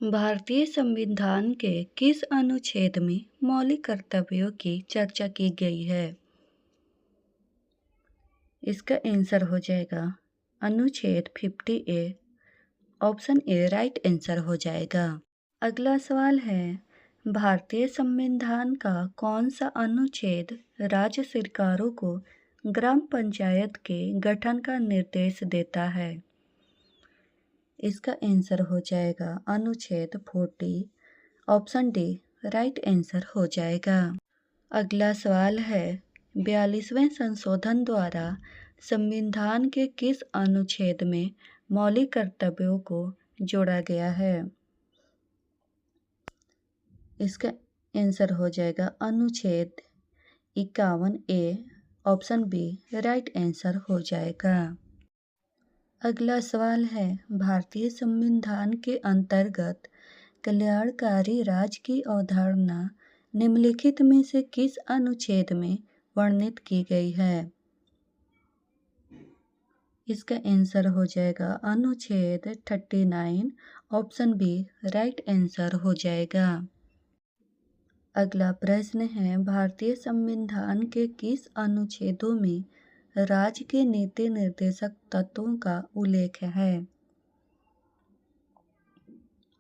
भारतीय संविधान के किस अनुच्छेद में मौलिक कर्तव्यों की चर्चा की गई है? इसका आंसर हो जाएगा अनुच्छेद 50A। Option A right answer हो जाएगा। अगला सवाल है, भारतीय संविधान का कौन सा अनुच्छेद राज्य सरकारों को ग्राम पंचायत के गठन का निर्देश देता है? इसका आंसर हो जाएगा अनुच्छेद 40। ऑप्शन डी राइट आंसर हो जाएगा। अगला सवाल है, 42वें संशोधन द्वारा संविधान के किस अनुच्छेद में मौलिक कर्तव्यों को जोड़ा गया है? इसका आंसर हो जाएगा अनुच्छेद 51A। Option B right answer हो जाएगा। अगला सवाल है, भारतीय संविधान के अंतर्गत कल्याणकारी राज्य की अवधारणा निम्नलिखित में से किस अनुच्छेद में वर्णित की गई है? इसका आंसर हो जाएगा अनुच्छेद 39। ऑप्शन बी राइट आंसर हो जाएगा। अगला प्रश्न है, भारतीय संविधान के किस अनुच्छेदों में राज्य के नीति निर्देशक तत्वों का उल्लेख है?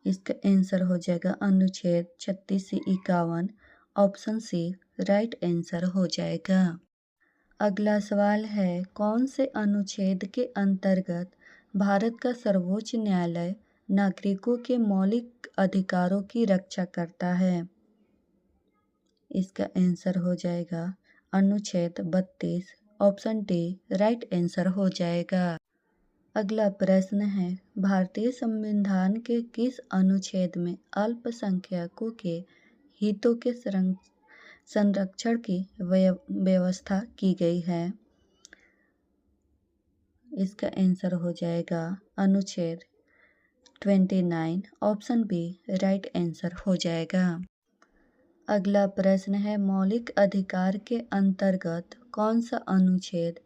इसका आंसर हो जाएगा अनुच्छेद 36 से 51। ऑप्शन सी राइट आंसर हो जाएगा। अगला सवाल है, कौन से अनुच्छेद के अंतर्गत भारत का सर्वोच्च न्यायालय नागरिकों के मौलिक अधिकारों की रक्षा करता है? इसका आंसर हो जाएगा अनुच्छेद 32। ऑप्शन डी राइट आंसर हो जाएगा। अगला प्रश्न है, भारतीय संविधान के किस अनुच्छेद में अल्पसंख्यकों के हितों के संरक्षण की व्यवस्था की गई है? इसका आंसर हो जाएगा अनुच्छेद 29। ऑप्शन बी राइट आंसर हो जाएगा। अगला प्रश्न है, मौलिक अधिकार के अंतर्गत कौन सा अनुच्छेद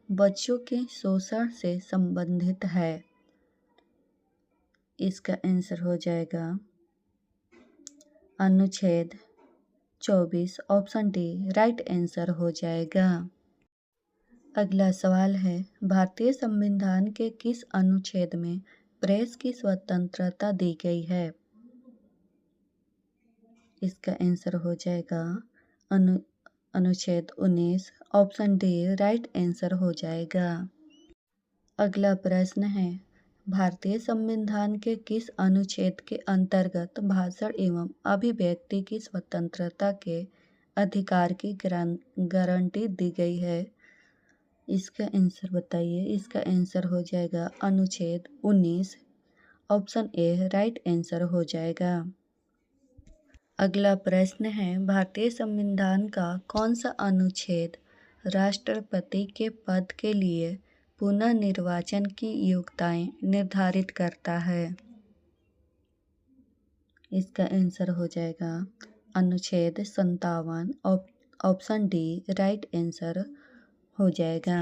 बच्चों के शोषण से संबंधित है? इसका आंसर हो जाएगा अनुच्छेद 24। ऑप्शन डी राइट आंसर हो जाएगा। अगला सवाल है, भारतीय संविधान के किस अनुच्छेद में प्रेस की स्वतंत्रता दी गई है? इसका आंसर हो जाएगा अनुच्छेद 19। ऑप्शन डी राइट आंसर हो जाएगा। अगला प्रश्न है, भारतीय संविधान के किस अनुच्छेद के अंतर्गत भाषण एवं अभिव्यक्ति की स्वतंत्रता के अधिकार की गारंटी दी गई है? इसका आंसर बताइए। इसका आंसर हो जाएगा अनुच्छेद 19। ऑप्शन ए राइट आंसर हो जाएगा। अगला प्रश्न है, भारतीय संविधान का कौन सा अनुच्छेद राष्ट्रपति के पद के लिए पुनः निर्वाचन की योग्यताएं निर्धारित करता है? इसका आंसर हो जाएगा अनुच्छेद 57। ऑप्शन डी राइट आंसर हो जाएगा।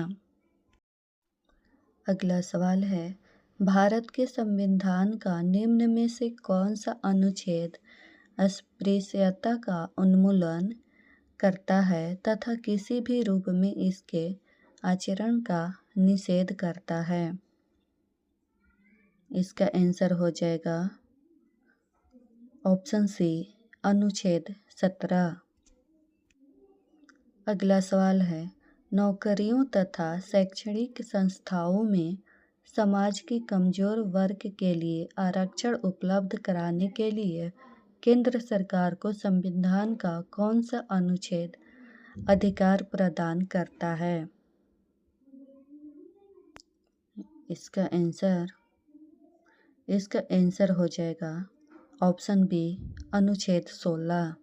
अगला सवाल है, भारत के संविधान का निम्न में से कौन सा अनुच्छेद अस्पृश्यता का उन्मूलन करता है तथा किसी भी रूप में इसके आचरण का निषेध करता है? इसका आंसर हो जाएगा ऑप्शन सी अनुच्छेद 17। अगला सवाल है, नौकरियों तथा शैक्षणिक संस्थाओं में समाज के कमजोर वर्ग के लिए आरक्षण उपलब्ध कराने के लिए केंद्र सरकार को संविधान का कौन सा अनुच्छेद अधिकार प्रदान करता है? इसका आंसर हो जाएगा ऑप्शन बी अनुच्छेद 16।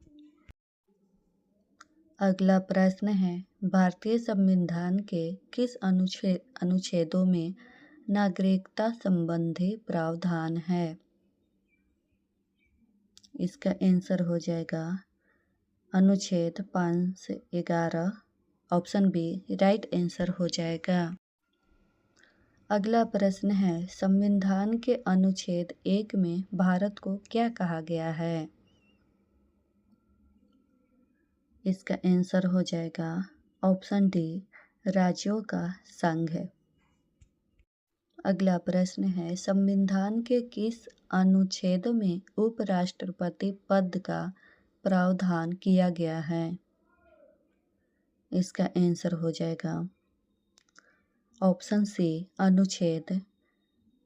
अगला प्रश्न है, भारतीय संविधान के किस अनुच्छेदों में नागरिकता संबंधी प्रावधान है? इसका आंसर हो जाएगा अनुच्छेद 5 से 11। ऑप्शन बी राइट आंसर हो जाएगा। अगला प्रश्न है, संविधान के अनुच्छेद 1 में भारत को क्या कहा गया है? इसका आंसर हो जाएगा ऑप्शन डी, राज्यों का संघ है। अगला प्रश्न है, संविधान के किस अनुच्छेद में उपराष्ट्रपति पद का प्रावधान किया गया है? इसका आंसर हो जाएगा ऑप्शन सी, अनुच्छेद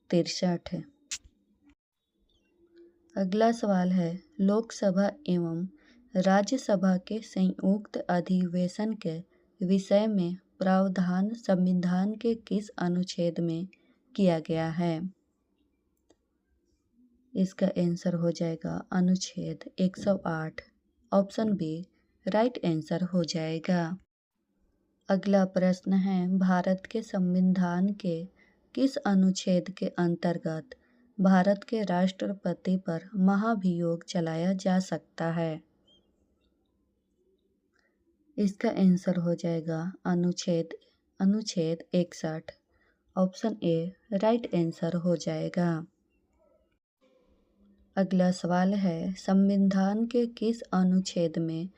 63 है। अगला सवाल है, लोकसभा एवं राज्यसभा के संयुक्त अधिवेशन के विषय में प्रावधान संविधान के किस अनुच्छेद में किया गया है? इसका आंसर हो जाएगा अनुच्छेद 108, ऑप्शन बी राइट आंसर हो जाएगा। अगला प्रश्न है, भारत के संविधान के किस अनुच्छेद के अंतर्गत भारत के राष्ट्रपति पर महाभियोग चलाया जा सकता है? इसका आंसर हो जाएगा अनुच्छेद 61, ऑप्शन ए राइट आंसर हो जाएगा। अगला सवाल है, संविधान के किस अनुच्छेद में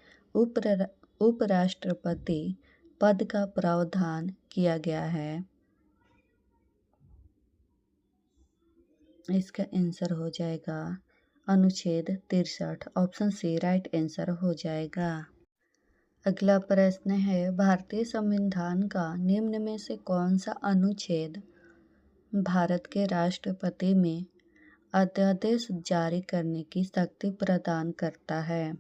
उपराष्ट्रपति पद का प्रावधान किया गया है? इसका आंसर हो जाएगा अनुच्छेद 63, ऑप्शन सी राइट आंसर हो जाएगा। अगला प्रश्न है, भारतीय संविधान का निम्न में से कौन सा अनुच्छेद भारत के राष्ट्रपति में अध्यादेश जारी करने की शक्ति प्रदान करता है?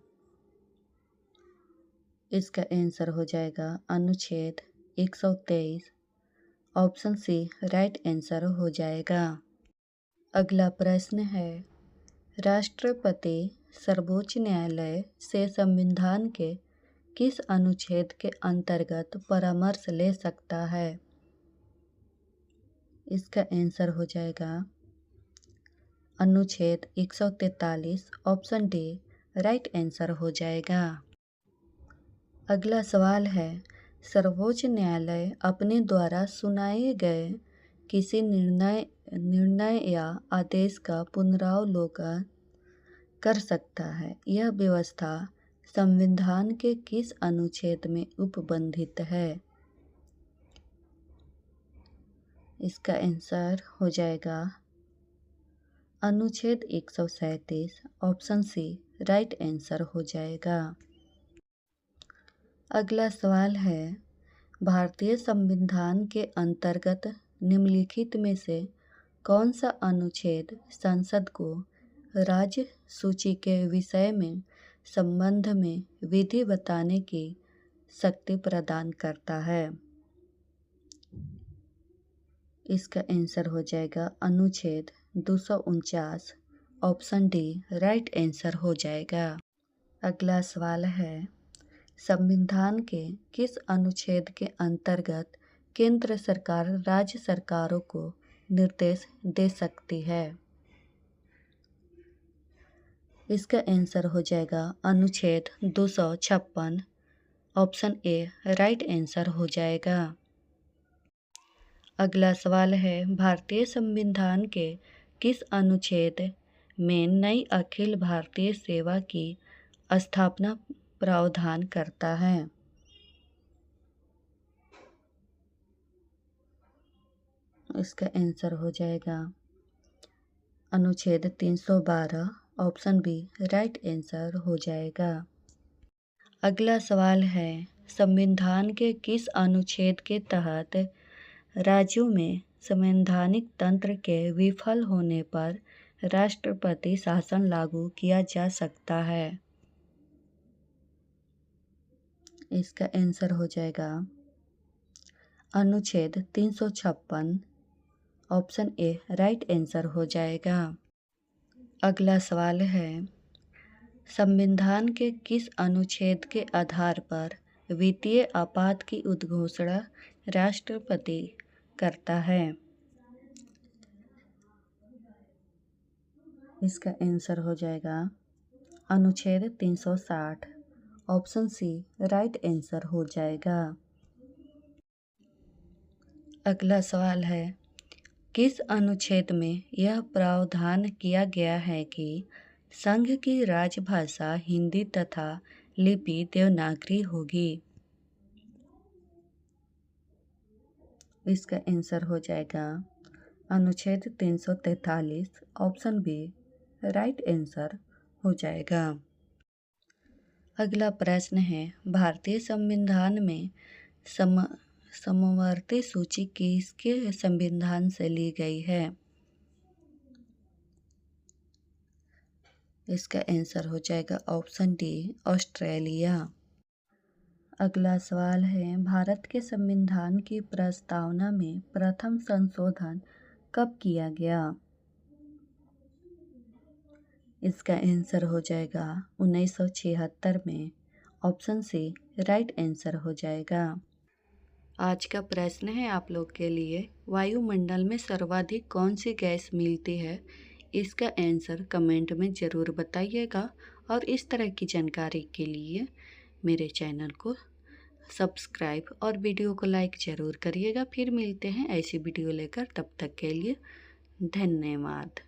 इसका आंसर हो जाएगा अनुच्छेद 123, ऑप्शन सी राइट आंसर हो जाएगा। अगला प्रश्न है, राष्ट्रपति सर्वोच्च न्यायालय से संविधान के किस अनुच्छेद के अंतर्गत परामर्श ले सकता है? इसका आंसर हो जाएगा अनुच्छेद 143, ऑप्शन डी राइट आंसर हो जाएगा। अगला सवाल है, सर्वोच्च न्यायालय अपने द्वारा सुनाए गए किसी निर्णय या आदेश का पुनरावलोकन कर सकता है। यह व्यवस्था संविधान के किस अनुच्छेद में उपबंधित है? इसका आंसर हो जाएगा अनुच्छेद 137, ऑप्शन सी राइट आंसर हो जाएगा। अगला सवाल है, भारतीय संविधान के अंतर्गत निम्नलिखित में से कौन सा अनुच्छेद संसद को राज्य सूची के विषय में संबंध में विधि बताने की शक्ति प्रदान करता है? इसका आंसर हो जाएगा अनुच्छेद 249, ऑप्शन डी राइट आंसर हो जाएगा। अगला सवाल है, संविधान के किस अनुच्छेद के अंतर्गत केंद्र सरकार राज्य सरकारों को निर्देश दे सकती है? इसका आंसर हो जाएगा अनुच्छेद 256, ऑप्शन ए राइट आंसर हो जाएगा। अगला सवाल है, भारतीय संविधान के किस अनुच्छेद में नई अखिल भारतीय सेवा की स्थापना प्रावधान करता है? इसका आंसर हो जाएगा अनुच्छेद 312, ऑप्शन बी राइट आंसर हो जाएगा। अगला सवाल है, संविधान के किस अनुच्छेद के तहत राज्यों में संवैधानिक तंत्र के विफल होने पर राष्ट्रपति शासन लागू किया जा सकता है? इसका आंसर हो जाएगा अनुच्छेद 356, ऑप्शन ए राइट आंसर हो जाएगा। अगला सवाल है, संविधान के किस अनुच्छेद के आधार पर वित्तीय आपात की उद्घोषणा राष्ट्रपति करता है? इसका आंसर हो जाएगा अनुच्छेद 360, ऑप्शन सी राइट आंसर हो जाएगा। अगला सवाल है, किस अनुच्छेद में यह प्रावधान किया गया है कि संघ की राजभाषा हिंदी तथा लिपि देवनागरी होगी? इसका आंसर हो जाएगा अनुच्छेद 343, ऑप्शन बी राइट आंसर हो जाएगा। अगला प्रश्न है, भारतीय संविधान में समवर्ती सूची किसके संविधान से ली गई है? इसका आंसर हो जाएगा ऑप्शन डी ऑस्ट्रेलिया। अगला सवाल है, भारत के संविधान की प्रस्तावना में प्रथम संशोधन कब किया गया? इसका आंसर हो जाएगा 1976 में, ऑप्शन सी राइट आंसर हो जाएगा। आज का प्रश्न है आप लोग के लिए, वायुमंडल में सर्वाधिक कौन सी गैस मिलती है? इसका आंसर कमेंट में ज़रूर बताइएगा और इस तरह की जानकारी के लिए मेरे चैनल को सब्सक्राइब और वीडियो को लाइक ज़रूर करिएगा। फिर मिलते हैं ऐसी वीडियो लेकर, तब तक के लिए धन्यवाद।